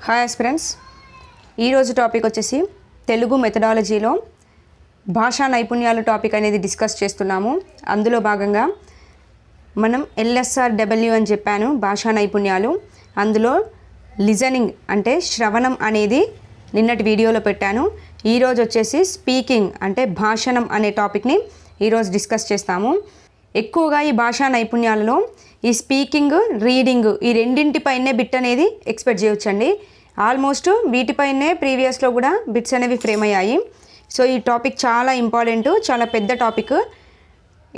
Hi aspirants, ఈరోజు topic వచ్చేసి తెలుగు మెథడాలజీలో భాషా నైపుణ్యాలు టాపిక్ అనేది డిస్కస్ చేస్తున్నాము. అందులో భాగంగా మనం LSRW అని చెప్పాను, భాషా నైపుణ్యాలు. అందులో లిజనింగ్ అంటే శ్రవణం అనేది నిన్నటి వీడియోలో పెట్టాను. ఈరోజు వచ్చేసి స్పీకింగ్ అంటే భాషణం అనే టాపిక్ని ఈరోజు డిస్కస్ చేస్తాము. ఎక్కువగా ఈ భాషా నైపుణ్యాలలో ఈ స్పీకింగ్, రీడింగ్ ఈ రెండింటిపైనే బిట్ అనేది ఎక్స్పెక్ట్ చేయొచ్చండి. ఆల్మోస్ట్ వీటిపైనే ప్రీవియస్లో కూడా బిట్స్ అనేవి ఫ్రేమ్ అయ్యాయి. సో ఈ టాపిక్ చాలా ఇంపార్టెంట్, చాలా పెద్ద టాపిక్.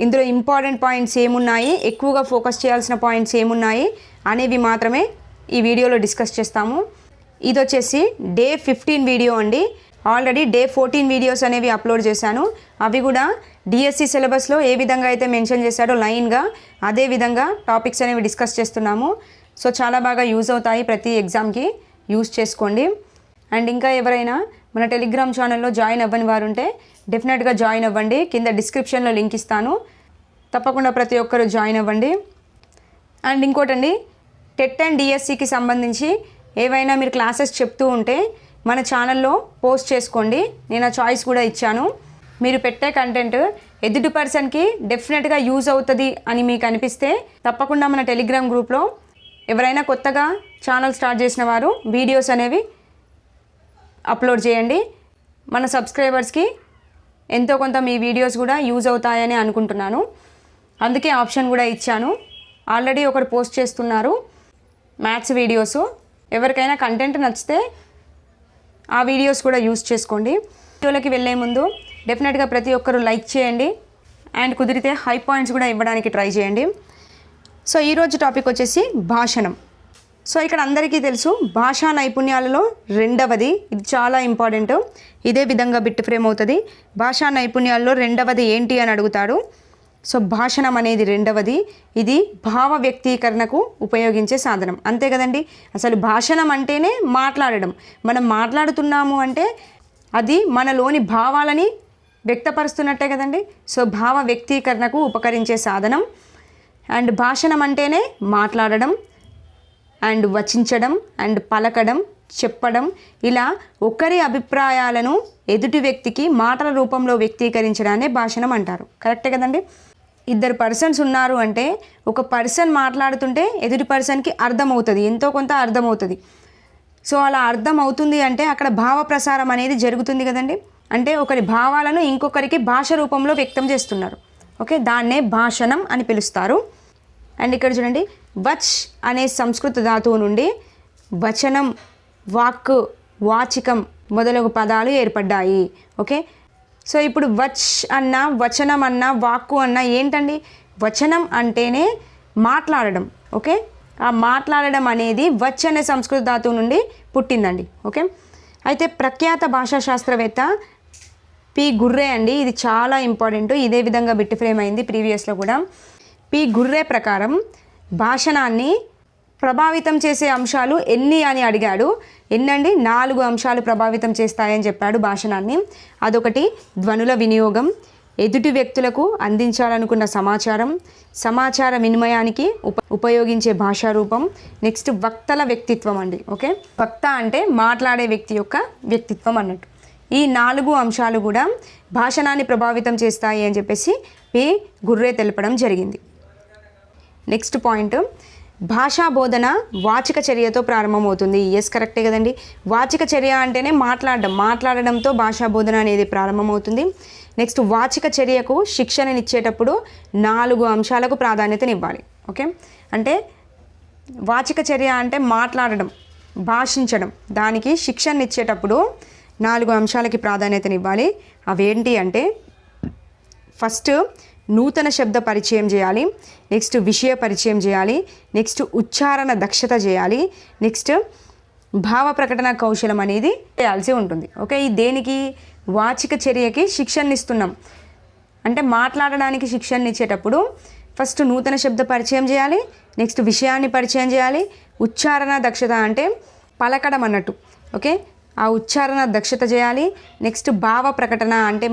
ఇందులో ఇంపార్టెంట్ పాయింట్స్ ఏమున్నాయి, ఎక్కువగా ఫోకస్ చేయాల్సిన పాయింట్స్ ఏమున్నాయి అనేవి మాత్రమే ఈ వీడియోలో డిస్కస్ చేస్తాము. ఇది వచ్చేసి డే 15 వీడియో అండి. ఆల్రెడీ డే 14 వీడియోస్ అనేవి అప్లోడ్ చేశాను. అవి కూడా డిఎస్సి సిలబస్లో ఏ విధంగా అయితే మెన్షన్ చేశాడో లైన్గా అదే విధంగా టాపిక్స్ అనేవి డిస్కస్ చేస్తున్నాము. సో చాలా బాగా యూజ్ అవుతాయి, ప్రతి ఎగ్జామ్కి యూజ్ చేసుకోండి. అండ్ ఇంకా ఎవరైనా మన టెలిగ్రామ్ ఛానల్లో జాయిన్ అవ్వని వారు ఉంటే డెఫినెట్గా జాయిన్ అవ్వండి. కింద డిస్క్రిప్షన్లో లింక్ ఇస్తాను, తప్పకుండా ప్రతి ఒక్కరు జాయిన్ అవ్వండి. అండ్ ఇంకోటండి, టెట్ అండ్ డిఎస్సికి సంబంధించి ఏవైనా మీరు క్లాసెస్ చెప్తూ ఉంటే మన ఛానల్లో పోస్ట్ చేసుకోండి. నేను ఆ చాయిస్ కూడా ఇచ్చాను. మీరు పెట్టే కంటెంట్ ఎదుటి పర్సన్కి డెఫినెట్గా యూజ్ అవుతుంది అని మీకు అనిపిస్తే తప్పకుండా మన టెలిగ్రామ్ గ్రూప్లో ఎవరైనా కొత్తగా ఛానల్ స్టార్ట్ చేసిన వారు వీడియోస్ అనేవి అప్లోడ్ చేయండి. మన సబ్స్క్రైబర్స్కి ఎంతో కొంత మీ వీడియోస్ కూడా యూజ్ అవుతాయని అనుకుంటున్నాను. అందుకే ఆప్షన్ కూడా ఇచ్చాను. ఆల్రెడీ ఒకరు పోస్ట్ చేస్తున్నారు మ్యాథ్స్ వీడియోస్. ఎవరికైనా కంటెంట్ నచ్చితే ఆ వీడియోస్ కూడా యూజ్ చేసుకోండి. వీడియోలోకి వెళ్ళే ముందు డెఫినెట్గా ప్రతి ఒక్కరు లైక్ చేయండి అండ్ కుదిరితే హై పాయింట్స్ కూడా ఇవ్వడానికి ట్రై చేయండి. సో ఈరోజు టాపిక్ వచ్చేసి భాషణం. సో ఇక్కడ అందరికీ తెలుసు భాషా నైపుణ్యాలలో రెండవది, ఇది చాలా ఇంపార్టెంట్. ఇదే విధంగా బిట్ ఫ్రేమ్ అవుతుంది. భాషా నైపుణ్యాలలో రెండవది ఏంటి అని అడుగుతాడు. సో భాషణం అనేది రెండవది. ఇది భావ వ్యక్తీకరణకు ఉపయోగించే సాధనం, అంతే కదండి. అసలు భాషణం అంటేనే మాట్లాడడం. మనం మాట్లాడుతున్నాము అంటే అది మనలోని భావాలని వ్యక్తపరుస్తున్నట్టే కదండి. సో భావ వ్యక్తీకరణకు ఉపకరించే సాధనం. అండ్ భాషణం అంటేనే మాట్లాడడం అండ్ వచించడం అండ్ పలకడం, చెప్పడం, ఇలా ఒకరి అభిప్రాయాలను ఎదుటి వ్యక్తికి మాటల రూపంలో వ్యక్తీకరించడాన్ని భాషణం అంటారు. కరెక్టే కదండి. ఇద్దరు పర్సన్స్ ఉన్నారు అంటే ఒక పర్సన్ మాట్లాడుతుంటే ఎదుటి పర్సన్కి అర్థమవుతుంది, ఎంతో కొంత అర్థమవుతుంది. సో అలా అర్థం అవుతుంది అంటే అక్కడ భావ ప్రసారం అనేది జరుగుతుంది కదండి. అంటే ఒకరి భావాలను ఇంకొకరికి భాష రూపంలో వ్యక్తం చేస్తున్నారు. ఓకే, దాన్నే భాషణం అని పిలుస్తారు. అండ్ ఇక్కడ చూడండి, వచ్ అనే సంస్కృత ధాతువు నుండి వచనం, వాక్, వాచికం మొదలగు పదాలు ఏర్పడ్డాయి. ఓకే, సో ఇప్పుడు వచ్ అన్న, వచనం అన్న, వాక్కు అన్న ఏంటండి? వచనం అంటేనే మాట్లాడడం. ఓకే, ఆ మాట్లాడడం అనేది వచ్ అనే సంస్కృత ధాతువు నుండి పుట్టిందండి. ఓకే, అయితే ప్రఖ్యాత భాషా శాస్త్రవేత్త పి గుర్రే అండి, ఇది చాలా ఇంపార్టెంట్. ఇదే విధంగా బిట్ ఫ్రేమ్ అయింది ప్రీవియస్లో కూడా. పి గుర్రే ప్రకారం భాషణాన్ని ప్రభావితం చేసే అంశాలు ఎన్ని అని అడిగాడు. ఎన్నండి? 4 అంశాలు ప్రభావితం చేస్తాయని చెప్పాడు భాషణాన్ని. అదొకటి ధ్వనుల వినియోగం, ఎదుటి వ్యక్తులకు అందించాలనుకున్న సమాచారం, సమాచార వినిమయానికి ఉపయోగించే భాషా రూపం, నెక్స్ట్ వక్తల వ్యక్తిత్వం అండి. ఓకే, వక్త అంటే మాట్లాడే వ్యక్తి యొక్క వ్యక్తిత్వం అన్నట్టు. ఈ 4 అంశాలు కూడా భాషణాన్ని ప్రభావితం చేస్తాయి అని చెప్పేసి పి గుర్రే తెలపడం జరిగింది. నెక్స్ట్ పాయింట్, భాషా బోధన వాచిక చర్యతో ప్రారంభమవుతుంది. ఎస్, కరెక్టే కదండి. వాచిక చర్య అంటేనే మాట్లాడడంతో భాషా బోధన అనేది ప్రారంభమవుతుంది. నెక్స్ట్ వాచిక చర్యకు శిక్షణనిచ్చేటప్పుడు 4 అంశాలకు ప్రాధాన్యతనివ్వాలి. ఓకే, అంటే వాచిక చర్య అంటే మాట్లాడడం, భాషించడం, దానికి శిక్షణనిచ్చేటప్పుడు 4 అంశాలకి ప్రాధాన్యతనివ్వాలి. అవేంటి అంటే ఫస్ట్ నూతన శబ్ద పరిచయం చేయాలి, నెక్స్ట్ విషయ పరిచయం చేయాలి, నెక్స్ట్ ఉచ్చారణ దక్షత చేయాలి, నెక్స్ట్ భావ ప్రకటన కౌశలం అనేది చేయాల్సి ఉంటుంది. ఓకే, ఈ దేనికి? వాచిక చర్యకి శిక్షణనిస్తున్నాం అంటే మాట్లాడడానికి శిక్షణనిచ్చేటప్పుడు ఫస్ట్ నూతన శబ్ద పరిచయం చేయాలి, నెక్స్ట్ విషయాన్ని పరిచయం చేయాలి, ఉచ్చారణ దక్షత అంటే పలకడం అన్నట్టు. ఓకే, ఆ ఉచ్చారణ దక్షత చేయాలి. నెక్స్ట్ భావ ప్రకటన అంటే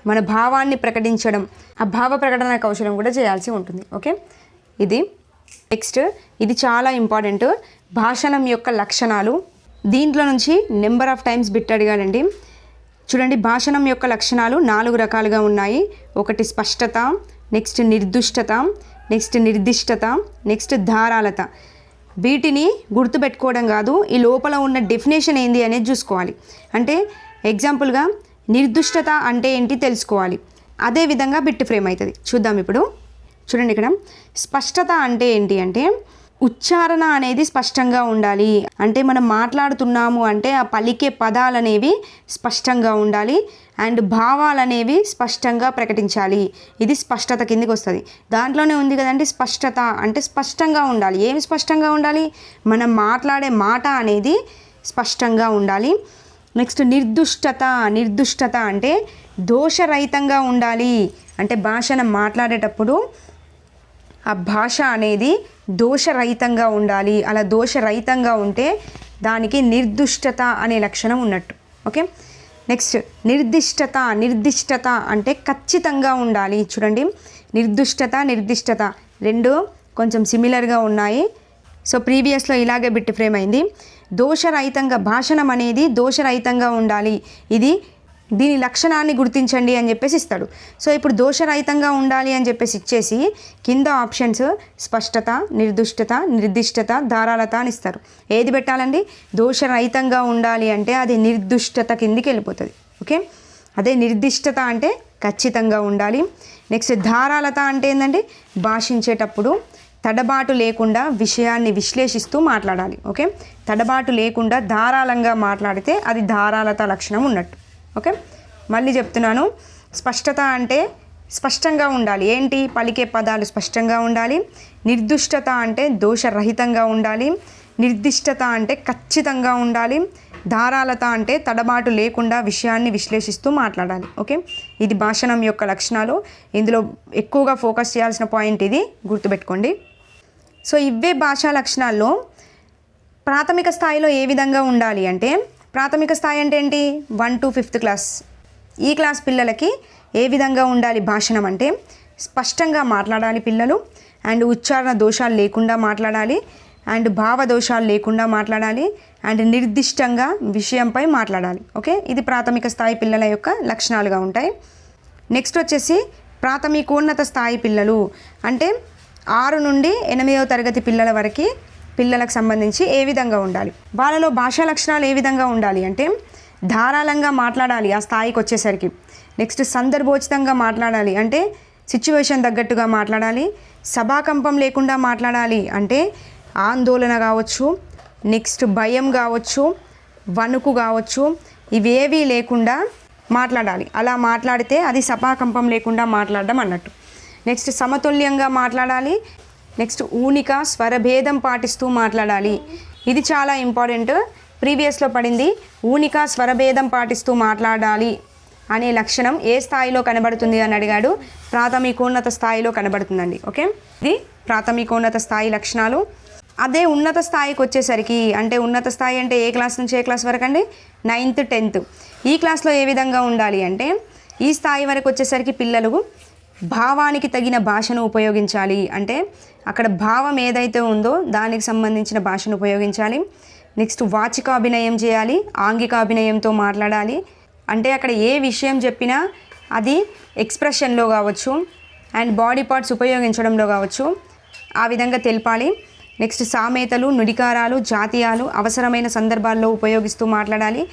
మన భావాన్ని ప్రకటించడం, ఆ భావ ప్రకటన కౌశలం కూడా చేయాల్సి ఉంటుంది. ఓకే, ఇది నెక్స్ట్, ఇది చాలా ఇంపార్టెంట్. భాషణం యొక్క లక్షణాలు. దీంట్లో నుంచి నెంబర్ ఆఫ్ టైమ్స్ బిట్ అడిగాడండి. చూడండి, భాషణం యొక్క లక్షణాలు 4 రకాలుగా ఉన్నాయి. ఒకటి స్పష్టత, నెక్స్ట్ నిర్దుష్టత, నెక్స్ట్ నిర్దిష్టత, నెక్స్ట్ ధారాళత. వీటిని గుర్తుపెట్టుకోవడం కాదు, ఈ లోపల ఉన్న డెఫినేషన్ ఏంది అనేది చూసుకోవాలి. అంటే ఎగ్జాంపుల్గా నిర్దుష్టత అంటే ఏంటి తెలుసుకోవాలి. అదేవిధంగా బిట్ ఫ్రేమ్ అవుతుంది. చూద్దాం ఇప్పుడు. చూడండి, ఇక్కడ స్పష్టత అంటే ఏంటి అంటే ఉచ్చారణ అనేది స్పష్టంగా ఉండాలి. అంటే మనం మాట్లాడుతున్నాము అంటే ఆ పలికే పదాలు అనేవి స్పష్టంగా ఉండాలి అండ్ భావాలు అనేవి స్పష్టంగా ప్రకటించాలి. ఇది స్పష్టత కిందకి వస్తుంది. దాంట్లోనే ఉంది కదండి స్పష్టత అంటే స్పష్టంగా ఉండాలి. ఏమి స్పష్టంగా ఉండాలి? మనం మాట్లాడే మాట అనేది స్పష్టంగా ఉండాలి. నెక్స్ట్ నిర్దుష్టత. నిర్దుష్టత అంటే దోషరహితంగా ఉండాలి. అంటే భాషను మాట్లాడేటప్పుడు ఆ భాష అనేది దోషరహితంగా ఉండాలి. అలా దోషరహితంగా ఉంటే దానికి నిర్దుష్టత అనే లక్షణం ఉన్నట్టు. Okay, next నిర్దిష్టత. నిర్దిష్టత అంటే ఖచ్చితంగా ఉండాలి. చూడండి, నిర్దిష్టత నిర్దిష్టత రెండు కొంచెం సిమిలర్గా ఉన్నాయి. సో ప్రీవియస్లో ఇలాగే బిట్ ఫ్రేమ్ అయింది. దోషరహితంగా, భాషణం అనేది దోషరహితంగా ఉండాలి. దీని లక్షణాన్ని గుర్తించండి అని చెప్పేసి ఇస్తాడు. సో ఇప్పుడు దోషరహితంగా ఉండాలి అని చెప్పేసి ఇచ్చేసి కింద ఆప్షన్స్ స్పష్టత, నిర్దుష్టత, నిర్దిష్టత, ధారాళత అని ఇస్తారు. ఏది పెట్టాలండి? దోషరహితంగా ఉండాలి అంటే అది నిర్దుష్టత కిందికి వెళ్ళిపోతుంది. ఓకే, అదే నిర్దిష్టత అంటే ఖచ్చితంగా ఉండాలి. నెక్స్ట్ ధారాళత అంటే ఏంటంటే భాషించేటప్పుడు తడబాటు లేకుండా విషయాన్ని విశ్లేషిస్తూ మాట్లాడాలి. ఓకే, తడబాటు లేకుండా ధారాళంగా మాట్లాడితే అది ధారాళత లక్షణం ఉన్నట్టు. ఓకే, మళ్ళీ చెప్తున్నాను. స్పష్టత అంటే స్పష్టంగా ఉండాలి. ఏంటి? పలికే పదాలు స్పష్టంగా ఉండాలి. నిర్దుష్టత అంటే దోషరహితంగా ఉండాలి. నిర్దిష్టత అంటే ఖచ్చితంగా ఉండాలి. ధారాళత అంటే తడబాటు లేకుండా విషయాన్ని విశ్లేషిస్తూ మాట్లాడాలి. ఓకే, ఇది భాషణం యొక్క లక్షణాలు. ఇందులో ఎక్కువగా ఫోకస్ చేయాల్సిన పాయింట్ ఇది, గుర్తుపెట్టుకోండి. సో ఇవే భాషా లక్షణాల్లో ప్రాథమిక స్థాయిలో ఏ విధంగా ఉండాలి అంటే, ప్రాథమిక స్థాయి అంటే ఏంటి? 1 to 5th క్లాస్. ఈ క్లాస్ పిల్లలకి ఏ విధంగా ఉండాలి భాషణం అంటే స్పష్టంగా మాట్లాడాలి పిల్లలు, అండ్ ఉచ్చారణ దోషాలు లేకుండా మాట్లాడాలి, అండ్ భావ దోషాలు లేకుండా మాట్లాడాలి, అండ్ నిర్దిష్టంగా విషయంపై మాట్లాడాలి. ఓకే, ఇది ప్రాథమిక స్థాయి పిల్లల యొక్క లక్షణాలుగా ఉంటాయి. నెక్స్ట్ వచ్చేసి ప్రాథమికోన్నత స్థాయి పిల్లలు అంటే 6 నుండి 8వ తరగతి పిల్లల వరకు పిల్లలకు సంబంధించి ఏ విధంగా ఉండాలి. వాళ్ళలో భాషా లక్షణాలు ఏ విధంగా ఉండాలి అంటే ధారాళంగా మాట్లాడాలి ఆ స్థాయికి వచ్చేసరికి. నెక్స్ట్ సందర్భోచితంగా మాట్లాడాలి అంటే సిచ్యువేషన్ తగ్గట్టుగా మాట్లాడాలి. సభాకంపం లేకుండా మాట్లాడాలి అంటే ఆందోళన కావచ్చు, నెక్స్ట్ భయం కావచ్చు, వణుకు కావచ్చు, ఇవేవీ లేకుండా మాట్లాడాలి. అలా మాట్లాడితే అది సభాకంపం లేకుండా మాట్లాడడం అన్నట్టు. నెక్స్ట్ సమతుల్యంగా మాట్లాడాలి. నెక్స్ట్ ఊనిక స్వరభేదం పాటిస్తూ మాట్లాడాలి. ఇది చాలా ఇంపార్టెంట్, ప్రీవియస్లో పడింది. ఊనిక స్వరభేదం పాటిస్తూ మాట్లాడాలి అనే లక్షణం ఏ స్థాయిలో కనబడుతుంది అని అడిగాడు. ప్రాథమికోన్నత స్థాయిలో కనబడుతుందండి. ఓకే, ఇది ప్రాథమికోన్నత స్థాయి లక్షణాలు. అదే ఉన్నత స్థాయికి వచ్చేసరికి, అంటే ఉన్నత స్థాయి అంటే ఏ క్లాస్ నుంచి ఏ క్లాస్ వరకు అండి? 9th 10th. ఈ క్లాస్లో ఏ విధంగా ఉండాలి అంటే ఈ స్థాయి వరకు వచ్చేసరికి పిల్లలు భావానికి తగిన భాషను ఉపయోగించాలి. అంటే అక్కడ భావం ఏదైతే ఉందో దానికి సంబంధించిన భాషను ఉపయోగించాలి. నెక్స్ట్ వాచికాభినయం చేయాలి, ఆంగికాభినయంతో మాట్లాడాలి. అంటే అక్కడ ఏ విషయం చెప్పినా అది ఎక్స్ప్రెషన్లో కావచ్చు అండ్ బాడీ పార్ట్స్ ఉపయోగించడంలో కావచ్చు, ఆ విధంగా తెలపాలి. నెక్స్ట్ సామెతలు, నుడికారాలు, జాతీయాలు అవసరమైన సందర్భాల్లో ఉపయోగిస్తూ మాట్లాడాలి.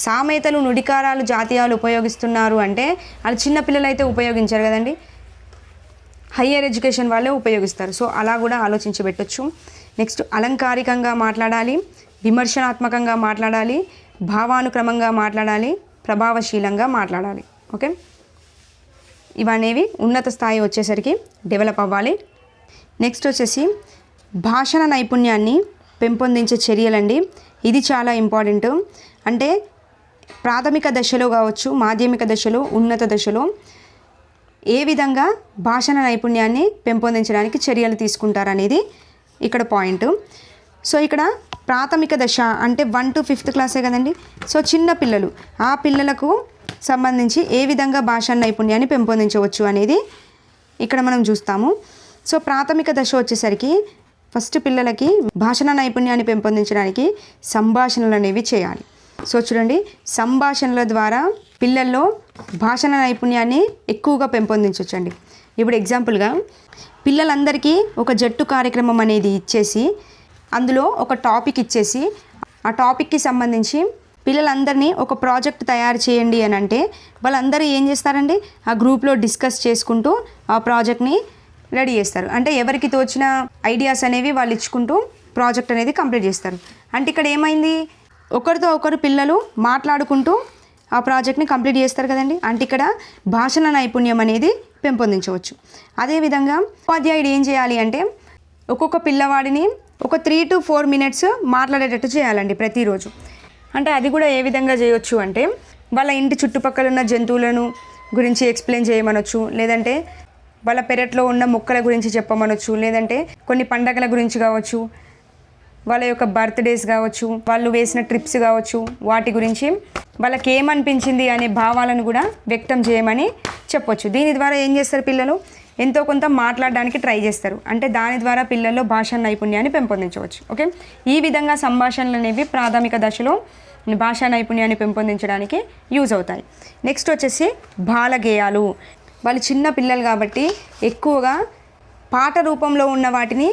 సామెతలు, నుడికారాలు, జాతీయాలు ఉపయోగిస్తున్నారు అంటే అది చిన్నపిల్లలు అయితే ఉపయోగించారు కదండి, హయ్యర్ ఎడ్యుకేషన్ వాళ్ళే ఉపయోగిస్తారు. సో అలా కూడా ఆలోచించి పెట్టచ్చు. నెక్స్ట్ అలంకారికంగా మాట్లాడాలి, విమర్శనాత్మకంగా మాట్లాడాలి, భావానుక్రమంగా మాట్లాడాలి, ప్రభావశీలంగా మాట్లాడాలి. ఓకే, ఇవనేవి ఉన్నత స్థాయి వచ్చేసరికి డెవలప్ అవ్వాలి. నెక్స్ట్ వచ్చేసి భాషణ నైపుణ్యాన్ని పెంపొందించే చర్యలండి. ఇది చాలా ఇంపార్టెంట్. అంటే ప్రాథమిక దశలో కావచ్చు, మాధ్యమిక దశలో, ఉన్నత దశలో ఏ విధంగా భాషణ నైపుణ్యాన్ని పెంపొందించడానికి చర్యలు తీసుకుంటారనేది ఇక్కడ పాయింట్. సో ఇక్కడ ప్రాథమిక దశ అంటే 1 to 5th క్లాసే కదండి. సో చిన్న పిల్లలు, ఆ పిల్లలకు సంబంధించి ఏ విధంగా భాషా నైపుణ్యాన్ని పెంపొందించవచ్చు అనేది ఇక్కడ మనం చూస్తాము. సో ప్రాథమిక దశ వచ్చేసరికి ఫస్ట్ పిల్లలకి భాషణ నైపుణ్యాన్ని పెంపొందించడానికి సంభాషణలు అనేవి చేయాలి. సో చూడండి, సంభాషణల ద్వారా పిల్లల్లో భాషణ నైపుణ్యాన్ని ఎక్కువగా పెంపొందించవచ్చండి. ఇప్పుడు ఎగ్జాంపుల్గా పిల్లలందరికీ ఒక జట్టు కార్యక్రమం అనేది ఇచ్చేసి అందులో ఒక టాపిక్ ఇచ్చేసి ఆ టాపిక్కి సంబంధించి పిల్లలందరినీ ఒక ప్రాజెక్ట్ తయారు చేయండి అని అంటే వాళ్ళందరూ ఏం చేస్తారండి, ఆ గ్రూప్లో డిస్కస్ చేసుకుంటూ ఆ ప్రాజెక్ట్ని రెడీ చేస్తారు. అంటే ఎవరికి తోచిన ఐడియాస్ అనేవి వాళ్ళు ఇచ్చుకుంటూ ప్రాజెక్ట్ అనేది కంప్లీట్ చేస్తారు. అంటే ఇక్కడ ఏమైంది, ఒకరితో ఒకరు పిల్లలు మాట్లాడుకుంటూ ఆ ప్రాజెక్ట్ని కంప్లీట్ చేస్తారు కదండి. అంటే ఇక్కడ భాషణ నైపుణ్యం అనేది పెంపొందించవచ్చు. అదేవిధంగా ఉపాధ్యాయుడు ఏం చేయాలి అంటే ఒక్కొక్క పిల్లవాడిని ఒక 3 to 4 minutes మాట్లాడేటట్టు చేయాలండి ప్రతిరోజు. అంటే అది కూడా ఏ విధంగా చేయొచ్చు అంటే వాళ్ళ ఇంటి చుట్టుపక్కల ఉన్న జంతువులను గురించి ఎక్స్ప్లెయిన్ చేయమనొచ్చు, లేదంటే వాళ్ళ పెరట్లో ఉన్న మొక్కల గురించి చెప్పమనొచ్చు, లేదంటే కొన్ని పండగల గురించి కావచ్చు, వాళ్ళ యొక్క బర్త్డేస్ కావచ్చు, వాళ్ళు వేసిన ట్రిప్స్ కావచ్చు, వాటి గురించి వాళ్ళకి ఏమనిపించింది అనే భావాలను కూడా వ్యక్తం చేయమని చెప్పొచ్చు. దీని ద్వారా ఏం చేస్తారు, పిల్లలు ఎంతో కొంత మాట్లాడడానికి ట్రై చేస్తారు. అంటే దాని ద్వారా పిల్లల్లో భాషా నైపుణ్యాన్ని పెంపొందించవచ్చు. ఓకే, ఈ విధంగా సంభాషణలు అనేవి ప్రాథమిక దశలో భాషా నైపుణ్యాన్ని పెంపొందించడానికి యూజ్ అవుతాయి. నెక్స్ట్ వచ్చేసి బాలగేయాలు. వాళ్ళు చిన్న పిల్లలు కాబట్టి ఎక్కువగా పాట రూపంలో ఉన్న వాటిని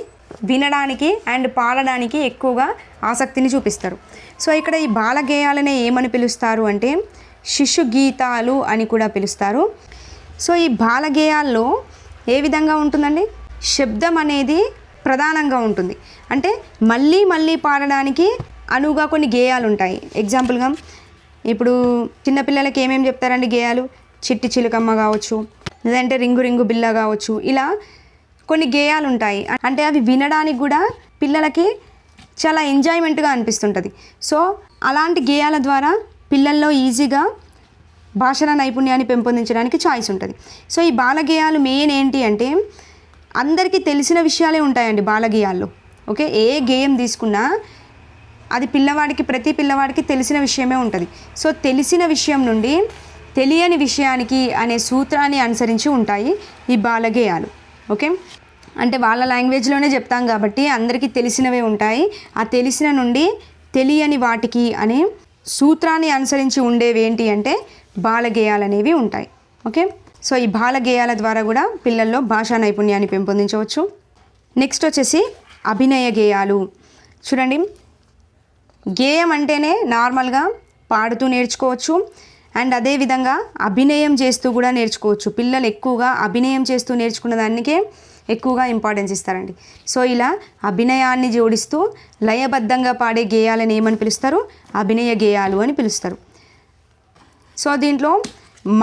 వినడానికి అండ్ పాడడానికి ఎక్కువగా ఆసక్తిని చూపిస్తారు. సో ఇక్కడ ఈ బాలగేయాలనే ఏమని పిలుస్తారు అంటే శిశు గీతాలు అని కూడా పిలుస్తారు. సో ఈ బాలగేయాల్లో ఏ విధంగా ఉంటుందండి, శబ్దం అనేది ప్రధానంగా ఉంటుంది. అంటే మళ్ళీ మళ్ళీ పాడడానికి అనువుగా కొన్ని గేయాలు ఉంటాయి. ఎగ్జాంపుల్గా ఇప్పుడు చిన్నపిల్లలకి ఏమేమి చెప్తారండి గేయాలు, చిట్టి చిలుకమ్మ కావచ్చు, లేదంటే రింగు రింగు బిల్ల కావచ్చు, ఇలా కొన్ని గేయాలు ఉంటాయి. అంటే అవి వినడానికి కూడా పిల్లలకి చాలా ఎంజాయ్మెంట్గా అనిపిస్తుంటుంది. సో అలాంటి గేయాల ద్వారా పిల్లల్లో ఈజీగా భాషణ నైపుణ్యాన్ని పెంపొందించడానికి ఛాయిస్ ఉంటుంది. సో ఈ బాలగేయాలు మెయిన్ ఏంటి అంటే అందరికీ తెలిసిన విషయాలే ఉంటాయండి బాలగేయాల్లో. ఓకే, ఏ గేయం తీసుకున్నా అది ప్రతి పిల్లవాడికి తెలిసిన విషయమే ఉంటుంది. సో తెలిసిన విషయం నుండి తెలియని విషయానికి అనే సూత్రాన్ని అనుసరించి ఉంటాయి ఈ బాలగేయాలు. ఓకే, అంటే వాళ్ళ లాంగ్వేజ్లోనే చెప్తాం కాబట్టి అందరికీ తెలిసినవే ఉంటాయి. ఆ తెలిసిన నుండి తెలియని వాటికి అనే సూత్రాన్ని అనుసరించి ఉండేవి ఏంటి అంటే బాలగేయాలు అనేవి ఉంటాయి. ఓకే, సో ఈ బాలగేయాల ద్వారా కూడా పిల్లల్లో భాషా నైపుణ్యాన్ని పెంపొందించవచ్చు. నెక్స్ట్ వచ్చేసి అభినయ గేయాలు. చూడండి, గేయం అంటేనే నార్మల్గా పాడుతూ నేర్చుకోవచ్చు అండ్ అదేవిధంగా అభినయం చేస్తూ కూడా నేర్చుకోవచ్చు. పిల్లలు ఎక్కువగా అభినయం చేస్తూ నేర్చుకున్న దానికే ఎక్కువగా ఇంపార్టెన్స్ ఇస్తారండి. సో ఇలా అభినయాన్ని జోడిస్తూ లయబద్ధంగా పాడే గేయాలను ఏమని పిలుస్తారు, అభినయ గేయాలు అని పిలుస్తారు. సో దీంట్లో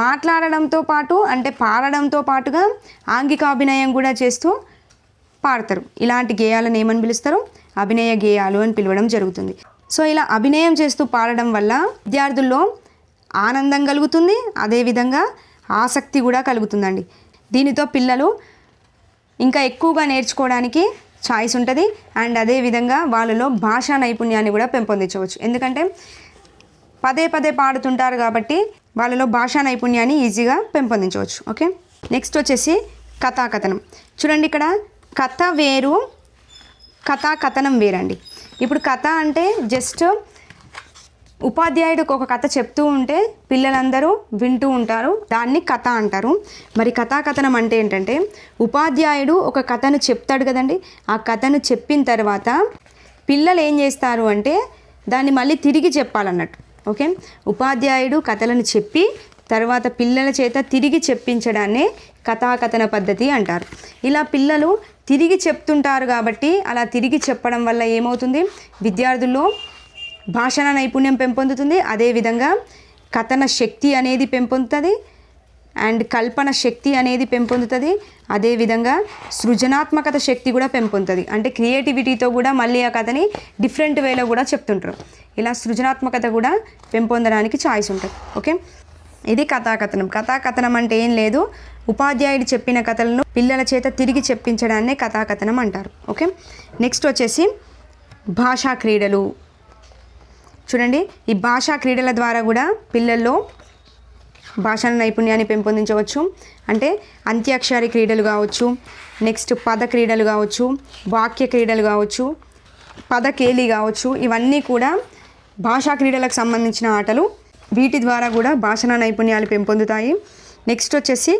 మాట్లాడడంతో పాటు అంటే పాడడంతో పాటుగా ఆంగికాభినయం కూడా చేస్తూ పాడతారు. ఇలాంటి గేయాలను ఏమని పిలుస్తారు, అభినయ గేయాలు అని పిలవడం జరుగుతుంది. సో ఇలా అభినయం చేస్తూ పాడడం వల్ల విద్యార్థుల్లో ఆనందం కలుగుతుంది, అదేవిధంగా ఆసక్తి కూడా కలుగుతుందండి. దీనితో పిల్లలు ఇంకా ఎక్కువగా నేర్చుకోవడానికి ఛాయిస్ ఉంటుంది అండ్ అదేవిధంగా వాళ్ళలో భాషా నైపుణ్యాన్ని కూడా పెంపొందించవచ్చు. ఎందుకంటే పదే పదే పాడుతుంటారు కాబట్టి వాళ్ళలో భాషా నైపుణ్యాన్ని ఈజీగా పెంపొందించవచ్చు. ఓకే, నెక్స్ట్ వచ్చేసి కథాకథనం. చూడండి, ఇక్కడ కథ వేరు, కథాకథనం వేరండి. ఇప్పుడు కథ అంటే జస్ట్ ఉపాధ్యాయుడు ఒక కథ చెప్తూ ఉంటే పిల్లలందరూ వింటూ ఉంటారు, దాన్ని కథ అంటారు. మరి కథాకథనం అంటే ఏంటంటే ఉపాధ్యాయుడు ఒక కథను చెప్తాడు కదండి, ఆ కథను చెప్పిన తర్వాత పిల్లలు ఏం చేస్తారు అంటే దాన్ని మళ్ళీ తిరిగి చెప్పాలన్నట్టు. ఓకే, ఉపాధ్యాయుడు కథలను చెప్పి తర్వాత పిల్లల చేత తిరిగి చెప్పించడాన్నే కథాకథన పద్ధతి అంటారు. ఇలా పిల్లలు తిరిగి చెప్తుంటారు కాబట్టి అలా తిరిగి చెప్పడం వల్ల ఏమవుతుంది, విద్యార్థుల్లో భాషణ నైపుణ్యం పెంపొందుతుంది, అదేవిధంగా కథన శక్తి అనేది పెంపొందుతుంది అండ్ కల్పన శక్తి అనేది పెంపొందుతుంది, అదేవిధంగా సృజనాత్మకత శక్తి కూడా పెంపొందుతుంది. అంటే క్రియేటివిటీతో కూడా మళ్ళీ ఆ కథని డిఫరెంట్ వేలో కూడా చెప్తుంటారు. ఇలా సృజనాత్మకత కూడా పెంపొందడానికి ఛాయిస్ ఉంటుంది. ఓకే, ఇది కథాకథనం. కథాకథనం అంటే ఏం లేదు, ఉపాధ్యాయుడు చెప్పిన కథలను పిల్లల చేత తిరిగి చెప్పించడాన్నే కథాకథనం అంటారు. ఓకే, నెక్స్ట్ వచ్చేసి భాషా క్రీడలు. చూడండి, ఈ భాషా క్రీడల ద్వారా కూడా పిల్లల్లో భాషణ నైపుణ్యాన్ని పెంపొందించవచ్చు. అంటే అంత్యాక్షరి క్రీడలు కావచ్చు, నెక్స్ట్ పద క్రీడలు కావచ్చు, వాక్య క్రీడలు కావచ్చు, పదకేలి కావచ్చు, ఇవన్నీ కూడా భాషా క్రీడలకు సంబంధించిన ఆటలు. వీటి ద్వారా కూడా భాషణ నైపుణ్యాలు పెంపొందుతాయి. నెక్స్ట్ వచ్చేసి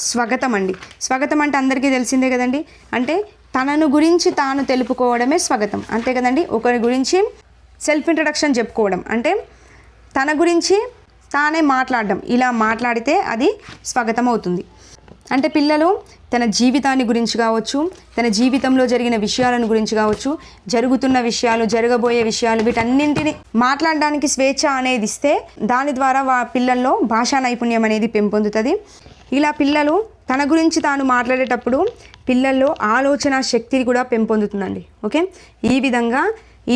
స్వాగతం అండి. స్వాగతం అంటే అందరికీ తెలిసిందే కదండి. అంటే తనను గురించి తాను తెలుపుకోవడమే స్వాగతం, అంతే కదండి. ఒకరి గురించి సెల్ఫ్ ఇంట్రడక్షన్ చెప్పుకోవడం అంటే తన గురించి తానే మాట్లాడడం, ఇలా మాట్లాడితే అది స్వాగతం అవుతుంది. అంటే పిల్లలు తన జీవితాన్ని గురించి కావచ్చు, తన జీవితంలో జరిగిన విషయాలను గురించి కావచ్చు, జరుగుతున్న విషయాలు, జరగబోయే విషయాలు, వీటన్నింటినీ మాట్లాడడానికి స్వేచ్ఛ అనేది ఇస్తే దాని ద్వారా పిల్లల్లో భాషా నైపుణ్యం అనేది పెంపొందుతుంది. ఇలా పిల్లలు తన గురించి తాను మాట్లాడేటప్పుడు పిల్లల్లో ఆలోచన శక్తి కూడా పెంపొందుతుందండి. ఓకే, ఈ విధంగా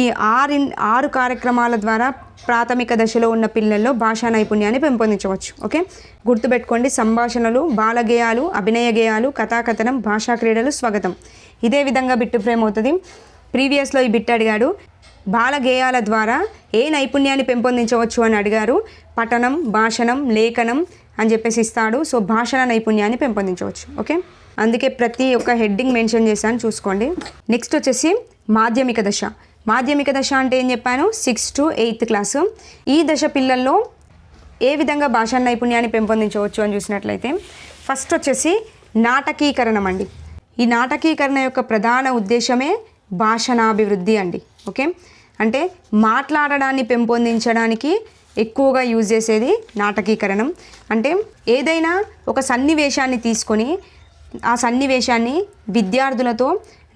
ఈ 6 కార్యక్రమాల ద్వారా ప్రాథమిక దశలో ఉన్న పిల్లల్లో భాషా నైపుణ్యాన్ని పెంపొందించవచ్చు. ఓకే, గుర్తుపెట్టుకోండి. సంభాషణలు, బాలగేయాలు, అభినయ గేయాలు, కథాకథనం, భాషా క్రీడలు, స్వాగతం. ఇదే విధంగా బిట్ ఫ్రేమ్ అవుతుంది. ప్రీవియస్లో ఈ బిట్ అడిగాడు, బాలగేయాల ద్వారా ఏ నైపుణ్యాన్ని పెంపొందించవచ్చు అని అడిగారు. పఠనం, భాషణం, లేఖనం అని చెప్పేసి ఇస్తాడు. సో భాషణ నైపుణ్యాన్ని పెంపొందించవచ్చు. ఓకే, అందుకే ప్రతి ఒక్క హెడ్డింగ్ మెన్షన్ చేశాను, చూసుకోండి. నెక్స్ట్ వచ్చేసి మాధ్యమిక దశ. మాధ్యమిక దశ అంటే ఏం చెప్పాను, 6th to 8th క్లాసు. ఈ దశ పిల్లల్లో ఏ విధంగా భాషా నైపుణ్యాన్ని పెంపొందించవచ్చు అని చూసినట్లయితే ఫస్ట్ వచ్చేసి నాటకీకరణం అండి. ఈ నాటకీకరణ యొక్క ప్రధాన ఉద్దేశమే భాషణాభివృద్ధి అండి. ఓకే, అంటే మాట్లాడడాన్ని పెంపొందించడానికి ఎక్కువగా యూజ్ చేసేది నాటకీకరణం. అంటే ఏదైనా ఒక సన్నివేశాన్ని తీసుకొని ఆ సన్నివేశాన్ని విద్యార్థులతో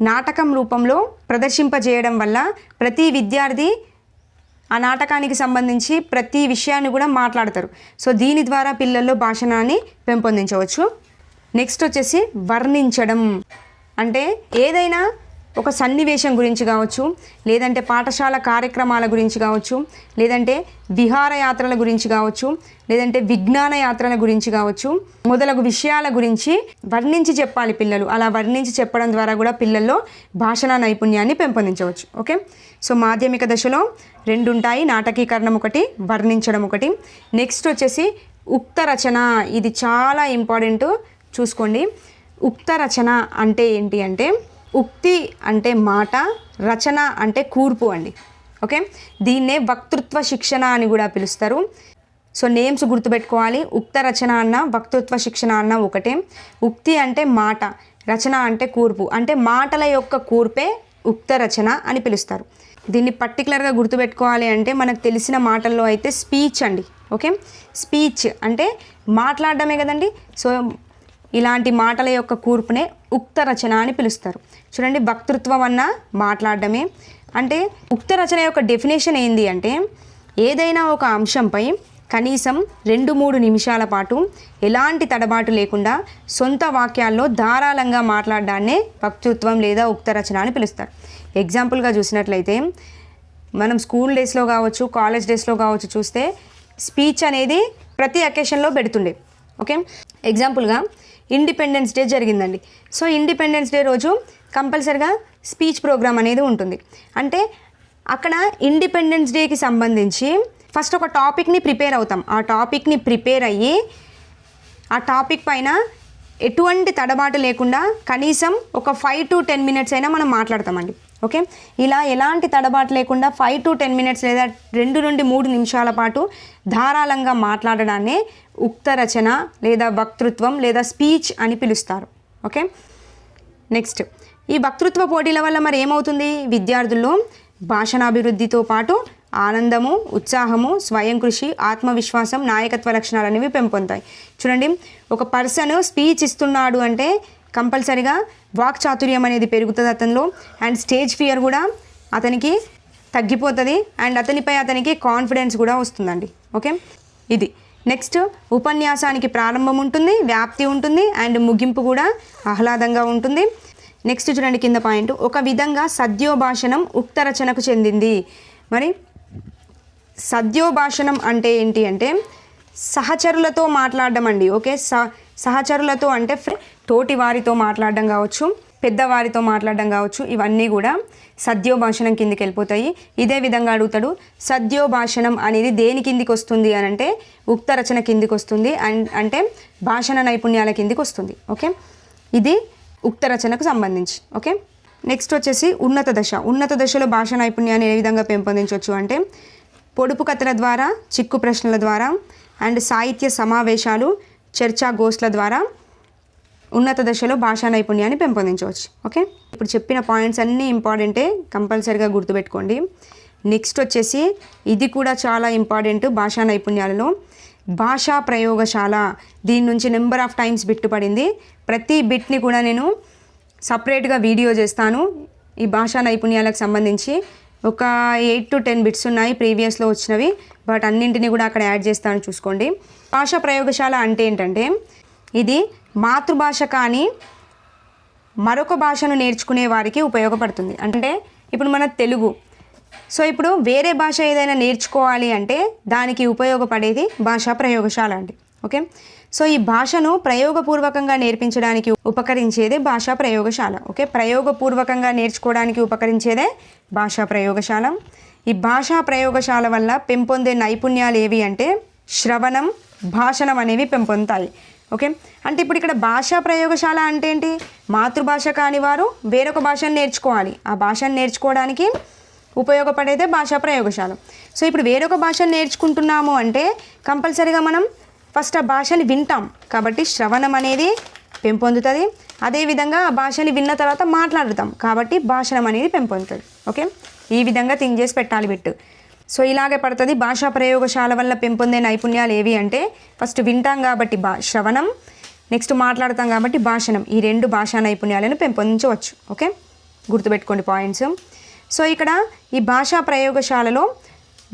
నాటకం రూపంలో ప్రదర్శింపజేయడం వల్ల ప్రతి విద్యార్థి ఆ నాటకానికి సంబంధించి ప్రతి విషయాన్ని కూడా మాట్లాడతారు. సో దీని ద్వారా పిల్లల్లో భాషణాన్ని పెంపొందించవచ్చు. నెక్స్ట్ వచ్చేసి వర్ణించడం. అంటే ఏదైనా ఒక సన్నివేశం గురించి కావచ్చు, లేదంటే పాఠశాల కార్యక్రమాల గురించి కావచ్చు, లేదంటే విహారయాత్రల గురించి కావచ్చు, లేదంటే విజ్ఞాన యాత్రల గురించి కావచ్చు, మొదలగు విషయాల గురించి వర్ణించి చెప్పాలి పిల్లలు. అలా వర్ణించి చెప్పడం ద్వారా కూడా పిల్లల్లో భాషణ నైపుణ్యాన్ని పెంపొందించవచ్చు. ఓకే, సో మాధ్యమిక దశలో 2 ఉంటాయి, నాటకీకరణం ఒకటి, వర్ణించడం ఒకటి. నెక్స్ట్ వచ్చేసి ఉక్త రచన. ఇది చాలా ఇంపార్టెంట్, చూసుకోండి. ఉక్త రచన అంటే ఏంటి అంటే ఉక్తి అంటే మాట, రచన అంటే కూర్పు అండి. ఓకే, దీన్నే వక్తృత్వ శిక్షణ అని కూడా పిలుస్తారు. సో నేమ్స్ గుర్తుపెట్టుకోవాలి. ఉక్త రచన అన్న వక్తృత్వ శిక్షణ అన్న ఒకటే. ఉక్తి అంటే మాట, రచన అంటే కూర్పు. అంటే మాటల యొక్క కూర్పే ఉక్త రచన అని పిలుస్తారు. దీన్ని పర్టికులర్గా గుర్తుపెట్టుకోవాలి అంటే మనకు తెలిసిన మాటల్లో అయితే స్పీచ్ అండి. ఓకే, స్పీచ్ అంటే మాట్లాడడమే కదండి. సో ఇలాంటి మాటల యొక్క కూర్పునే ఉక్త రచన అని పిలుస్తారు. చూడండి, వక్తృత్వం అన్న మాట్లాడడమే. అంటే ఉక్త రచన యొక్క డెఫినేషన్ ఏంది అంటే ఏదైనా ఒక అంశంపై కనీసం 2-3 నిమిషాల పాటు ఎలాంటి తడబాటు లేకుండా సొంత వాక్యాల్లో ధారాళంగా మాట్లాడడాన్నే వక్తృత్వం లేదా ఉక్త రచన అని పిలుస్తారు. ఎగ్జాంపుల్గా చూసినట్లయితే మనం స్కూల్ డేస్లో కావచ్చు, కాలేజ్ డేస్లో కావచ్చు చూస్తే స్పీచ్ అనేది ప్రతి అకేషన్లో పెడుతుండే. ఓకే, ఎగ్జాంపుల్గా ఇండిపెండెన్స్ డే జరిగిందండి. సో ఇండిపెండెన్స్ డే రోజు కంపల్సరిగా స్పీచ్ ప్రోగ్రామ్ అనేది ఉంటుంది. అంటే అక్కడ ఇండిపెండెన్స్ డేకి సంబంధించి ఫస్ట్ ఒక టాపిక్ని ప్రిపేర్ అవుతాం. ఆ టాపిక్ని ప్రిపేర్ అయ్యి ఆ టాపిక్ పైన ఎటువంటి తడబాటు లేకుండా కనీసం ఒక 5 to 10 minutes అయినా మనం మాట్లాడతామండి. ఓకే, ఇలా ఎలాంటి తడబాటు లేకుండా 5 to 10 minutes లేదా 2 నుండి 3 నిమిషాల పాటు ధారాళంగా మాట్లాడడాన్నే ఉక్త రచన లేదా వక్తృత్వం లేదా స్పీచ్ అని పిలుస్తారు. ఓకే, నెక్స్ట్ ఈ వక్తృత్వ పోటీల వల్ల మరి ఏమవుతుంది, విద్యార్థుల్లో భాషణాభివృద్ధితో పాటు ఆనందము, ఉత్సాహము, స్వయం కృషి, ఆత్మవిశ్వాసం, నాయకత్వ లక్షణాలు అనేవి పెంపొందుతాయి. చూడండి, ఒక పర్సన్ స్పీచ్ ఇస్తున్నాడు అంటే కంపల్సరిగా వాక్ చాతుర్యం అనేది పెరుగుతుంది అతనిలో. అండ్ స్టేజ్ ఫియర్ కూడా అతనికి తగ్గిపోతుంది. అండ్ అతనికి కాన్ఫిడెన్స్ కూడా వస్తుందండి. ఓకే, ఇది నెక్స్ట్ ఉపన్యాసానికి ప్రారంభం ఉంటుంది, వ్యాప్తి ఉంటుంది, అండ్ ముగింపు కూడా ఆహ్లాదంగా ఉంటుంది. నెక్స్ట్ చూడండి కింద పాయింట్, ఒక విధంగా సద్యోభాషణం ఉక్త రచనకు చెందింది. మరి సద్యోభాషణం అంటే ఏంటి అంటే సహచరులతో మాట్లాడడం అండి. ఓకే, సహచరులతో అంటే తోటి వారితో మాట్లాడడం కావచ్చు, పెద్దవారితో మాట్లాడడం కావచ్చు, ఇవన్నీ కూడా సద్యోభాషణం కిందికి వెళ్ళిపోతాయి. ఇదే విధంగా అడుగుతాడు, సద్యోభాషణం అనేది దేని కిందికి వస్తుంది అని అంటే ఉక్త రచన కిందికి వస్తుంది, అంటే భాషణ నైపుణ్యాల కిందికి వస్తుంది. ఓకే, ఇది ఉక్త రచనకు సంబంధించి. ఓకే, నెక్స్ట్ వచ్చేసి ఉన్నత దశ. ఉన్నత దశలో భాష నైపుణ్యాన్ని ఏ విధంగా పెంపొందించవచ్చు అంటే పొడుపు కథల ద్వారా, చిక్కు ప్రశ్నల ద్వారా అండ్ సాహిత్య సమావేశాలు, చర్చా గోష్ఠుల ద్వారా ఉన్నత దశలో భాషా నైపుణ్యాన్ని పెంపొందించవచ్చు. ఓకే, ఇప్పుడు చెప్పిన పాయింట్స్ అన్నీ ఇంపార్టెంటే, కంపల్సరీగా గుర్తుపెట్టుకోండి. నెక్స్ట్ వచ్చేసి ఇది కూడా చాలా ఇంపార్టెంట్ భాషా నైపుణ్యాలలో, భాషా ప్రయోగశాల. దీని నుంచి నెంబర్ ఆఫ్ టైమ్స్ బిట్ పడింది. ప్రతి బిట్ని కూడా నేను సపరేట్గా వీడియో చేస్తాను. ఈ భాషా నైపుణ్యాలకు సంబంధించి ఒక 8 to 10 బిట్స్ ఉన్నాయి ప్రీవియస్లో వచ్చినవి, బట్ అన్నింటినీ కూడా అక్కడ యాడ్ చేస్తాను, చూసుకోండి. భాషా ప్రయోగశాల అంటే ఏంటంటే ఇది మాతృభాష కానీ మరొక భాషను నేర్చుకునే వారికి ఉపయోగపడుతుంది. అంటే ఇప్పుడు మన తెలుగు, సో ఇప్పుడు వేరే భాష ఏదైనా నేర్చుకోవాలి అంటే దానికి ఉపయోగపడేది భాషా ప్రయోగశాల అండి. ఓకే, సో ఈ భాషను ప్రయోగపూర్వకంగా నేర్పించడానికి ఉపకరించేదే భాషా ప్రయోగశాల. ఓకే, ప్రయోగపూర్వకంగా నేర్చుకోవడానికి ఉపకరించేదే భాషా ప్రయోగశాల. ఈ భాషా ప్రయోగశాల వల్ల పెంపొందే నైపుణ్యాలు ఏవి అంటే శ్రవణం, భాషణం అనేవి పెంపొందుతాయి. ఓకే, అంటే ఇప్పుడు ఇక్కడ భాషా ప్రయోగశాల అంటే ఏంటి, మాతృభాష కాని వారు వేరొక భాషను నేర్చుకోవాలి, ఆ భాషను నేర్చుకోవడానికి ఉపయోగపడేదే భాషా ప్రయోగశాల. సో ఇప్పుడు వేరొక భాషను నేర్చుకుంటున్నాము అంటే కంపల్సరీగా మనం ఫస్ట్ ఆ భాషని వింటాం, కాబట్టి శ్రవణం అనేది పెంపొందుతుంది. అదేవిధంగా ఆ భాషని విన్న తర్వాత మాట్లాడుతాం, కాబట్టి భాషణం అనేది పెంపొందుతుంది. ఓకే, ఈ విధంగా థింక్ చేసి పెట్టాలి బిట్టు. సో ఇలాగే పడుతుంది. భాషా ప్రయోగశాల వల్ల పెంపొందే నైపుణ్యాలు ఏవి అంటే ఫస్ట్ వింటాం కాబట్టి శ్రవణం, నెక్స్ట్ మాట్లాడతాం కాబట్టి భాషణం. ఈ 2 భాషా నైపుణ్యాలను పెంపొందించవచ్చు. ఓకే, గుర్తుపెట్టుకోండి పాయింట్స్. సో ఇక్కడ ఈ భాషా ప్రయోగశాలలో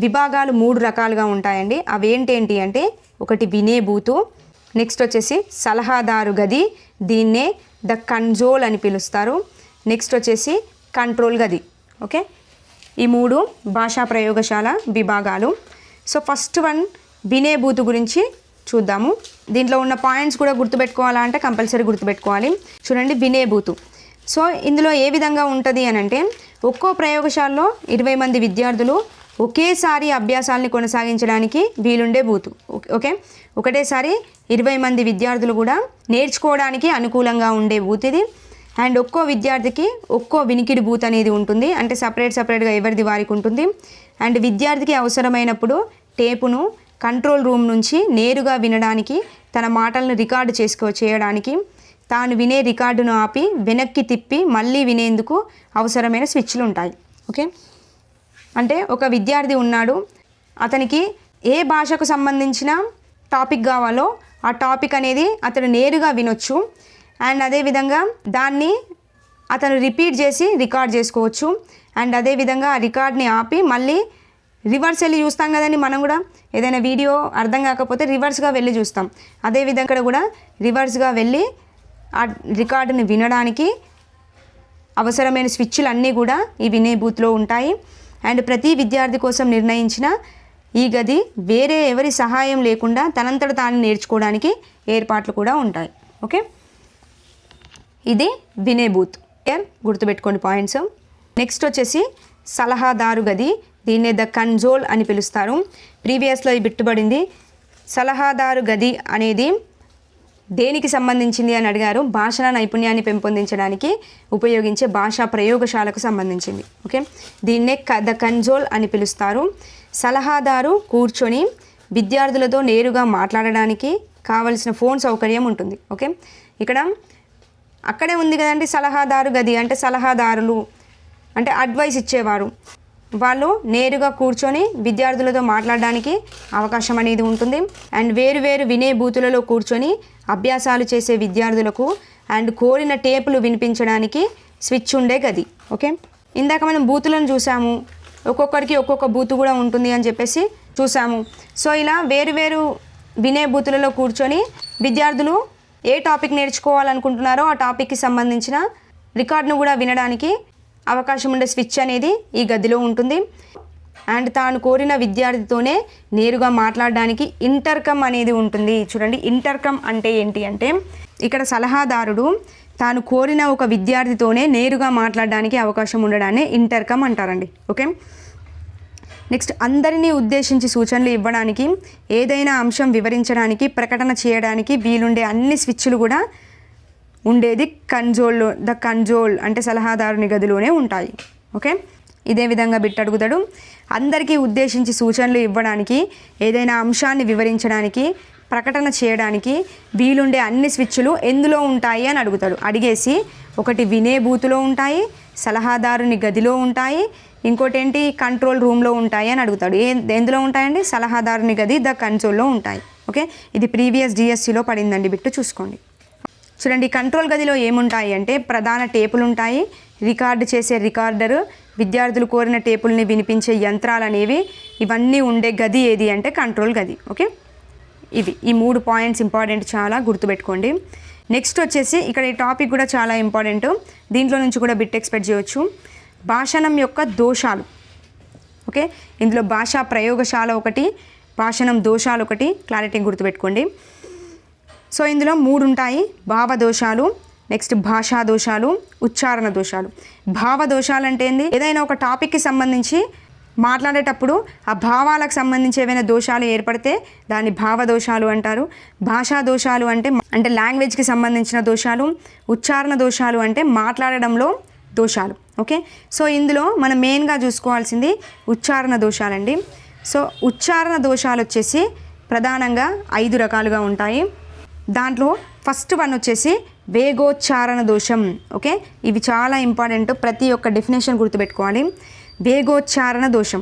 విభాగాలు 3 రకాలుగా ఉంటాయండి. అవి ఏంటి అంటే ఒకటి వినే బూతు, నెక్స్ట్ వచ్చేసి సలహాదారు గది, దీన్నే ద కన్సోల్ అని పిలుస్తారు. నెక్స్ట్ వచ్చేసి కంట్రోల్ గది. ఓకే, ఈ 3 భాషా ప్రయోగశాల విభాగాలు. సో ఫస్ట్ వన్ వినే బూతు గురించి చూద్దాము. దీంట్లో ఉన్న పాయింట్స్ కూడా గుర్తుపెట్టుకోవాలా అంటే కంపల్సరీ గుర్తుపెట్టుకోవాలి. చూడండి, వినే బూతు. సో ఇందులో ఏ విధంగా ఉంటుంది అని అంటే ఒక్కో ప్రయోగశాలలో 20 మంది విద్యార్థులు ఒకేసారి అభ్యాసాలని కొనసాగించడానికి వీలుండే బూతు. ఓకే, ఒకటేసారి 20 మంది విద్యార్థులు కూడా నేర్చుకోవడానికి అనుకూలంగా ఉండే బూత్ ఇది. అండ్ ఒక్కో విద్యార్థికి ఒక్కో వినికిడి బూత్ అనేది ఉంటుంది, అంటే సపరేట్గా ఎవరిది వారికి ఉంటుంది. అండ్ విద్యార్థికి అవసరమైనప్పుడు టేపును కంట్రోల్ రూమ్ నుంచి నేరుగా వినడానికి, తన మాటలను రికార్డు చేయడానికి, తాను వినే రికార్డును ఆపి వెనక్కి తిప్పి మళ్ళీ వినేందుకు అవసరమైన స్విచ్లు ఉంటాయి. ఓకే, అంటే ఒక విద్యార్థి ఉన్నాడు, అతనికి ఏ భాషకు సంబంధించిన టాపిక్ కావాలో ఆ టాపిక్ అనేది అతను నేరుగా వినొచ్చు. అండ్ అదేవిధంగా దాన్ని అతను రిపీట్ చేసి రికార్డ్ చేసుకోవచ్చు. అండ్ అదేవిధంగా ఆ రికార్డ్ని ఆపి మళ్ళీ రివర్స్ వెళ్ళి చూస్తాం కదండి, మనం కూడా ఏదైనా వీడియో అర్థం కాకపోతే రివర్స్గా వెళ్ళి చూస్తాం. అదేవిధంగా కూడా రివర్స్గా వెళ్ళి ఆ రికార్డుని వినడానికి అవసరమైన స్విచ్లు అన్నీ కూడా ఈ వినే బూత్లో ఉంటాయి. అండ్ ప్రతి విద్యార్థి కోసం నిర్ణయించిన ఈ గది వేరే ఎవరి సహాయం లేకుండా తనంతట తాను నేర్చుకోవడానికి ఏర్పాట్లు కూడా ఉంటాయి. ఓకే, ఇది వినే బూత్. గుర్తుపెట్టుకోండి పాయింట్స్. నెక్స్ట్ వచ్చేసి సలహాదారు గది, దీన్నే ద కన్సోల్ అని పిలుస్తారు. ప్రీవియస్లో ఈ బిట్టుబడింది. సలహాదారు గది అనేది దేనికి సంబంధించింది అని అడిగారు. భాషా నైపుణ్యాన్ని పెంపొందించడానికి ఉపయోగించే భాషా ప్రయోగశాలకు సంబంధించింది. ఓకే, దీన్నే ద కన్సోల్ అని పిలుస్తారు. సలహాదారు కూర్చొని విద్యార్థులతో నేరుగా మాట్లాడడానికి కావలసిన ఫోన్ సౌకర్యం ఉంటుంది. ఓకే, ఇక్కడ అక్కడే ఉంది కదండి సలహాదారు గది అంటే సలహాదారులు అంటే అడ్వైస్ ఇచ్చేవారు, వాళ్ళు నేరుగా కూర్చొని విద్యార్థులతో మాట్లాడడానికి అవకాశం అనేది ఉంటుంది. అండ్ వేరు వినే బూతులలో కూర్చొని అభ్యాసాలు చేసే విద్యార్థులకు అండ్ కోరిన టేపులు వినిపించడానికి స్విచ్ ఉండే గది. ఓకే, ఇందాక మనం బూతులను చూసాము, ఒక్కొక్కరికి ఒక్కొక్క బూతు కూడా ఉంటుంది అని చెప్పేసి చూసాము. సో ఇలా వేరు వినే బూతులలో కూర్చొని విద్యార్థులు ఏ టాపిక్ నేర్చుకోవాలనుకుంటున్నారో ఆ టాపిక్కి సంబంధించిన రికార్డును కూడా వినడానికి అవకాశం ఉండే స్విచ్ అనేది ఈ గదిలో ఉంటుంది. అండ్ తాను కోరిన విద్యార్థితోనే నేరుగా మాట్లాడడానికి ఇంటర్కమ్ అనేది ఉంటుంది. చూడండి, ఇంటర్కమ్ అంటే ఏంటి అంటే ఇక్కడ సలహాదారుడు తాను కోరిన ఒక విద్యార్థితోనే నేరుగా మాట్లాడడానికి అవకాశం ఉండడాన్ని ఇంటర్కమ్ అంటారండి. ఓకే, నెక్స్ట్ అందరినీ ఉద్దేశించి సూచనలు ఇవ్వడానికి, ఏదైనా అంశం వివరించడానికి, ప్రకటన చేయడానికి వీలుండే అన్ని స్విచ్లు కూడా ఉండేది కన్సోల్ అంటే సలహాదారుని గదిలోనే ఉంటాయి. ఓకే, ఇదే విధంగా బిట్ అడుగుతాడు. అందరికీ ఉద్దేశించి సూచనలు ఇవ్వడానికి, ఏదైనా అంశాన్ని వివరించడానికి, ప్రకటన చేయడానికి వీలుండే అన్ని స్విచ్లు ఎందులో ఉంటాయి అని అడుగుతాడు. అడిగేసి ఒకటి వినే బూతులో ఉంటాయి, సలహాదారుని గదిలో ఉంటాయి, ఇంకోటి ఏంటి కంట్రోల్ రూమ్లో ఉంటాయి అని అడుగుతాడు. ఎందులో ఉంటాయండి? సలహాదారుని గది కన్సోల్లో ఉంటాయి. ఓకే, ఇది ప్రీవియస్ డిఎస్సిలో పడిందండి, బిట్టు చూసుకోండి. చూడండి, కంట్రోల్ గదిలో ఏముంటాయి అంటే ప్రధాన టేపులు ఉంటాయి, రికార్డు చేసే రికార్డరు, విద్యార్థులు కోరిన టేపుల్ని వినిపించే యంత్రాలు అనేవి, ఇవన్నీ ఉండే గది ఏది అంటే కంట్రోల్ గది. ఓకే, ఈ 3 పాయింట్స్ ఇంపార్టెంట్, చాలా గుర్తుపెట్టుకోండి. నెక్స్ట్ వచ్చేసి ఇక్కడ ఈ టాపిక్ కూడా చాలా ఇంపార్టెంట్, దీంట్లో నుంచి కూడా బిట్ ఎక్స్పెక్ట్ చేయవచ్చు. భాషణం యొక్క దోషాలు. ఓకే, ఇందులో భాషా ప్రయోగశాల ఒకటి, భాషణం దోషాలు ఒకటి, క్లారిటీ గుర్తుపెట్టుకోండి. సో ఇందులో 3 ఉంటాయి: భావదోషాలు, నెక్స్ట్ భాషా దోషాలు, ఉచ్చారణ దోషాలు. భావదోషాలు అంటే ఏంది? ఏదైనా ఒక టాపిక్కి సంబంధించి మాట్లాడేటప్పుడు ఆ భావాలకు సంబంధించి ఏవైనా దోషాలు ఏర్పడితే దాన్ని భావదోషాలు అంటారు. భాషా దోషాలు అంటే లాంగ్వేజ్కి సంబంధించిన దోషాలు. ఉచ్చారణ దోషాలు అంటే మాట్లాడడంలో దోషాలు. ఓకే, సో ఇందులో మనం మెయిన్గా చూసుకోవాల్సింది ఉచ్చారణ దోషాలండి. సో ఉచ్చారణ దోషాలు వచ్చేసి ప్రధానంగా 5 రకాలుగా ఉంటాయి. దాంట్లో ఫస్ట్ వన్ వచ్చేసి వేగోచ్చారణ దోషం. ఓకే, ఇవి చాలా ఇంపార్టెంట్, ప్రతి ఒక్క డెఫినేషన్ గుర్తుపెట్టుకోవాలి. వేగోచ్చారణ దోషం,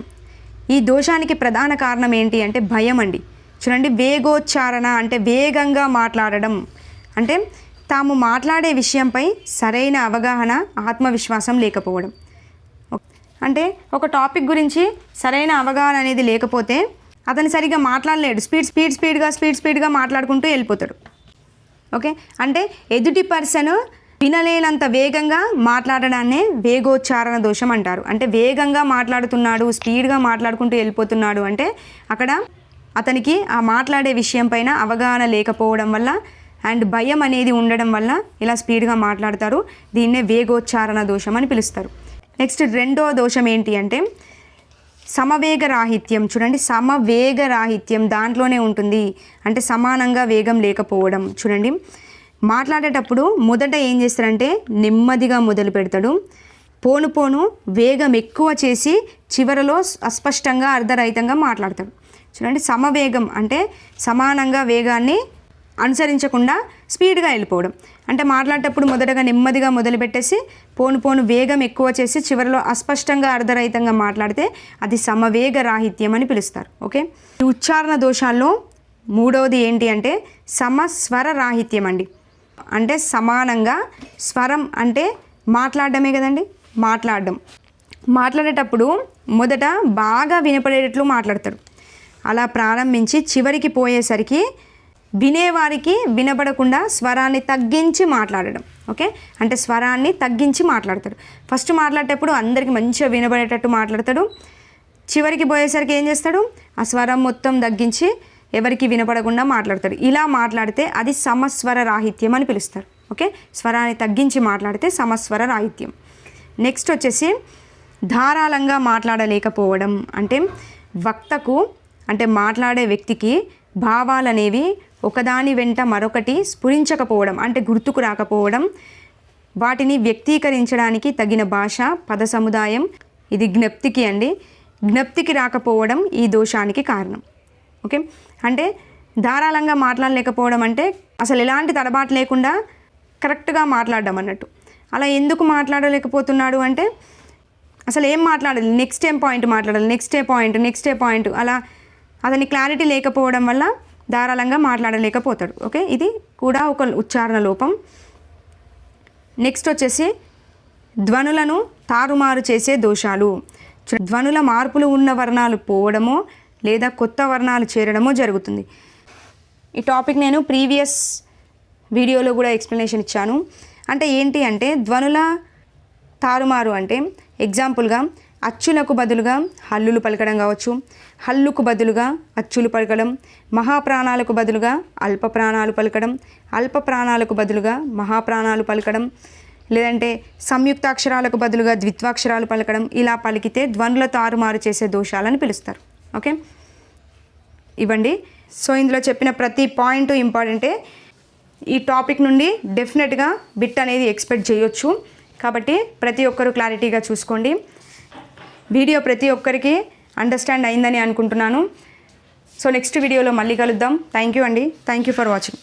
ఈ దోషానికి ప్రధాన కారణం ఏంటి అంటే భయం అండి. చూడండి, వేగోచ్చారణ అంటే వేగంగా మాట్లాడడం, అంటే తాము మాట్లాడే విషయంపై సరైన అవగాహన, ఆత్మవిశ్వాసం లేకపోవడం. అంటే ఒక టాపిక్ గురించి సరైన అవగాహన అనేది లేకపోతే అతను సరిగా మాట్లాడలేడు, స్పీడ్గా మాట్లాడుకుంటూ వెళ్ళిపోతాడు. ఓకే, అంటే ఎదుటి పర్సన్ వినలేనంత వేగంగా మాట్లాడడాన్నే వేగోచ్చారణ దోషం అంటారు. అంటే వేగంగా మాట్లాడుతున్నాడు, స్పీడ్గా మాట్లాడుకుంటూ వెళ్ళిపోతున్నాడు అంటే అక్కడ అతనికి ఆ మాట్లాడే విషయం పైన అవగాహన లేకపోవడం వల్ల అండ్ భయం అనేది ఉండడం వల్ల ఇలా స్పీడ్గా మాట్లాడతారు. దీన్నే వేగోచ్చారణ దోషం అని పిలుస్తారు. నెక్స్ట్ రెండో దోషం ఏంటి అంటే సమవేగ రాహిత్యం. చూడండి, సమవేగ రాహిత్యం దాంట్లోనే ఉంటుంది, అంటే సమానంగా వేగం లేకపోవడం. చూడండి, మాట్లాడేటప్పుడు మొదట ఏం చేస్తారంటే నెమ్మదిగా మొదలు పెడతాడు, పోను వేగం ఎక్కువ చేసి చివరలో అస్పష్టంగా అర్ధరహితంగా మాట్లాడతాడు. చూడండి, సమవేగం అంటే సమానంగా వేగాన్ని అనుసరించకుండా స్పీడ్గా వెళ్ళిపోవడం. అంటే మాట్లాడేటప్పుడు మొదటగా నెమ్మదిగా మొదలుపెట్టేసి పోను వేగం ఎక్కువ చేసి చివరిలో అస్పష్టంగా అర్ధరహితంగా మాట్లాడితే అది సమవేగ రాహిత్యం అని పిలుస్తారు. ఓకే, ఈ ఉచ్చారణ దోషాల్లో మూడవది ఏంటి అంటే సమస్వర రాహిత్యం అండి. అంటే సమానంగా, స్వరం అంటే మాట్లాడడమే కదండి, మాట్లాడేటప్పుడు మొదట బాగా వినపడేటట్లు మాట్లాడతాడు, అలా ప్రారంభించి చివరికి పోయేసరికి వినేవారికి వినపడకుండా స్వరాన్ని తగ్గించి మాట్లాడడం. ఓకే, అంటే స్వరాన్ని తగ్గించి మాట్లాడతాడు. ఫస్ట్ మాట్లాడేటప్పుడు అందరికీ మంచిగా వినపడేటట్టు మాట్లాడతాడు, చివరికి పోయేసరికి ఏం చేస్తాడు, ఆ స్వరం మొత్తం తగ్గించి ఎవరికి వినపడకుండా మాట్లాడతాడు. ఇలా మాట్లాడితే అది సమస్వర రాహిత్యం అని పిలుస్తారు. ఓకే, స్వరాన్ని తగ్గించి మాట్లాడితే సమస్వర రాహిత్యం. నెక్స్ట్ వచ్చేసి ధారాళంగా మాట్లాడలేకపోవడం. అంటే వక్తకు అంటే మాట్లాడే వ్యక్తికి భావాలనేవి ఒకదాని వెంట మరొకటి స్ఫురించకపోవడం, అంటే గుర్తుకు రాకపోవడం, వాటిని వ్యక్తీకరించడానికి తగిన భాష, పద సముదాయం, ఇది జ్ఞప్తికి అండి, జ్ఞప్తికి రాకపోవడం ఈ దోషానికి కారణం. ఓకే, అంటే ధారాళంగా మాట్లాడలేకపోవడం అంటే అసలు ఎలాంటి తడబాటు లేకుండా కరెక్ట్గా మాట్లాడడం అన్నట్టు. అలా ఎందుకు మాట్లాడలేకపోతున్నాడు అంటే అసలు ఏం మాట్లాడాలి, నెక్స్ట్ ఏం పాయింట్ మాట్లాడాలి, నెక్స్ట్ ఏ పాయింట్ అలా అతని క్లారిటీ లేకపోవడం వల్ల ధారాళంగా మాట్లాడలేకపోతాడు. ఓకే, ఇది కూడా ఒక ఉచ్చారణ లోపం. నెక్స్ట్ వచ్చేసి ధ్వనులను తారుమారు చేసే దోషాలు. ధ్వనుల మార్పులు ఉన్న వర్ణాలు పోవడమో లేదా కొత్త వర్ణాలు చేరడమో జరుగుతుంది. ఈ టాపిక్ నేను ప్రీవియస్ వీడియోలో కూడా ఎక్స్ప్లెనేషన్ ఇచ్చాను. అంటే ఏంటి అంటే ధ్వనుల తారుమారు అంటే ఎగ్జాంపుల్గా అచ్చులకు బదులుగా హల్లులు పలకడం కావచ్చు, హల్లుకు బదులుగా అచ్చులు పలకడం, మహాప్రాణాలకు బదులుగా అల్ప ప్రాణాలు పలకడం, అల్ప ప్రాణాలకు బదులుగా మహాప్రాణాలు పలకడం, లేదంటే సంయుక్తాక్షరాలకు బదులుగా ద్విత్వాక్షరాలు పలకడం, ఇలా పలికితే ధ్వనుల తారుమారు చేసే దోషాలని పిలుస్తారు. ఓకే, ఇవ్వండి. సో ఇందులో చెప్పిన ప్రతి పాయింట్ ఇంపార్టెంటే. ఈ టాపిక్ నుండి డెఫినెట్గా బిట్ అనేది ఎక్స్పెక్ట్ చేయొచ్చు. కాబట్టి ప్రతి ఒక్కరూ క్లారిటీగా చూసుకోండి. వీడియో ప్రతి ఒక్కరికి అండర్స్టాండ్ అయిందని అనుకుంటున్నాను. సో నెక్స్ట్ వీడియోలో మళ్ళీ కలుద్దాం. థ్యాంక్ యూ అండి. Thank you for watching.